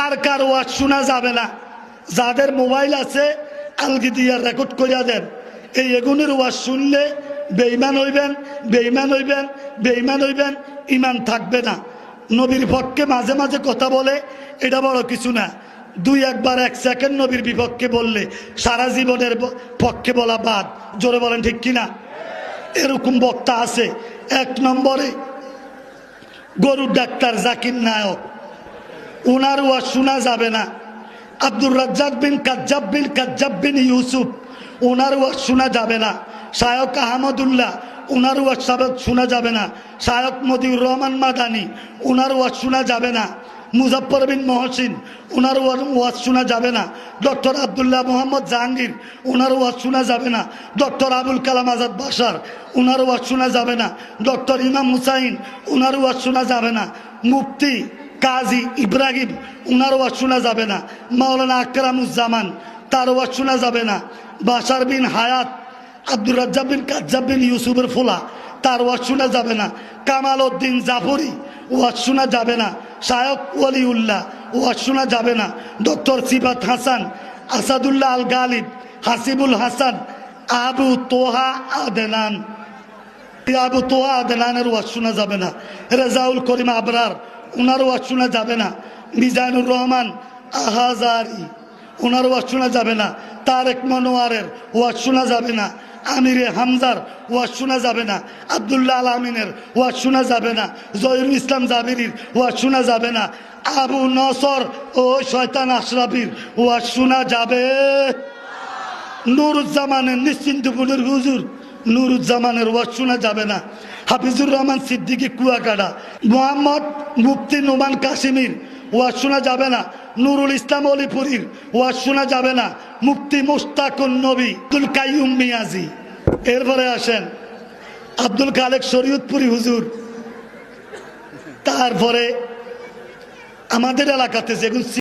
কার কার ওয়াজ শোনা যাবে না? যাদের মোবাইল আছে আলগি দিয়ে রেকর্ড করিয়া দেন। এই এগুনের ওয়াজ শুনলে বেঈমান হইবেন, বেঈমান হইবেন, বেঈমান হইবেন, ইমান থাকবে না। নবীর পক্ষে মাঝে মাঝে কথা বলে, এটা বড় কিছু না। দুই একবার এক সেকেন্ড নবীর বিপক্ষে বললে সারা জীবনের পক্ষে বলা বাদ। জোরে বলেন ঠিক কিনা? এরকম বক্তা আছে। এক নম্বরে গরুর ডাক্তার জাকির নায়ক, ওনার ওয়াজ শোনা যাবে না। আব্দুর রাজ্জাক বিন ইউসুফ, ওনার ওয়াজ শোনা যাবে না। শায়ক আহমদুল্লাহ, ওনার ওয়াজ শোনা যাবে না। শায়ক মতিউর রহমান মাদানী, ওনার ওয়াজ শোনা যাবে না। মুজফর বিন মহসিন, ওনার ওয়াজ শোনা যাবে না। ডক্টর আবদুল্লাহ মোহাম্মদ জাহাঙ্গীর, ওনার ওয়াজ শোনা যাবে না। ডক্টর আবুল কালাম আজাদ বাশার, ওনার ওয়াজ শোনা যাবে না। ডক্টর ইমাম হুসাইন, ওনার ওয়াজ শোনা যাবে না। মুফতি কাজী ইব্রাহিম, ওনার ওয়াজ শোনা যাবে না। মাওলানা আকরামুজ্জামান, তার ওয়াজ শোনা যাবে না। বাশার বিন হায়াত, আব্দুর রাজ্জাক বিন ইউসুফের ফোলা, তার ওয়াজ শোনা যাবে না। কামাল উদ্দিন জাফরি, ওয়াজ শোনা যাবে না। শায়ক ওয়ালিউল্লাহ, ওয়াজ শোনা যাবে না। ডক্টর সিফাত হাসান, আসাদুল্লাহ আল গালিব, হাসিবুল হাসান, আবু তোহা আদনানের ওয়াজ শোনা যাবে না। রেজাউল করিম আবরার, ওনার ওয়াজ শোনা যাবে না। মিজানুর রহমান আহাজারি, ওনার ওয়াজ শোনা যাবে না। তারেক মনোয়ারের ওয়াজ শোনা যাবে না। আমিরে হামজার ওয়াজ শোনা যাবে না। আবদুল্লাহ আল আমিনের ওয়াজ শোনা যাবে না। জহিরুল ইসলাম জাবিরির ওয়াজ শোনা যাবে না। আবু নসর ও শয়তান আশরাফির ওয়াজ শোনা যাবে। নুরুজ্জামানের নিশ্চিন্তপুরের হুজুর নুরুজ্জামানের ওয়াজ শোনা যাবে না। হাফিজুর রহমান সিদ্দিকী কুয়াকাটা, মোহাম্মদ মুফতি নোমান কাশিমির ওয়াজ শোনা যাবে না। নুরুল ইসলাম অলিপুরীর ওয়াজ শোনা যাবে না। মুফতি মুশতাকুন নবী, আব্দুল কাইয়ুম মিয়াজি। এরপরে আসেন আব্দুল খালেক শরীয়তপুরী হুজুর। তারপরে আমাদের এলাকাতে যেগুলো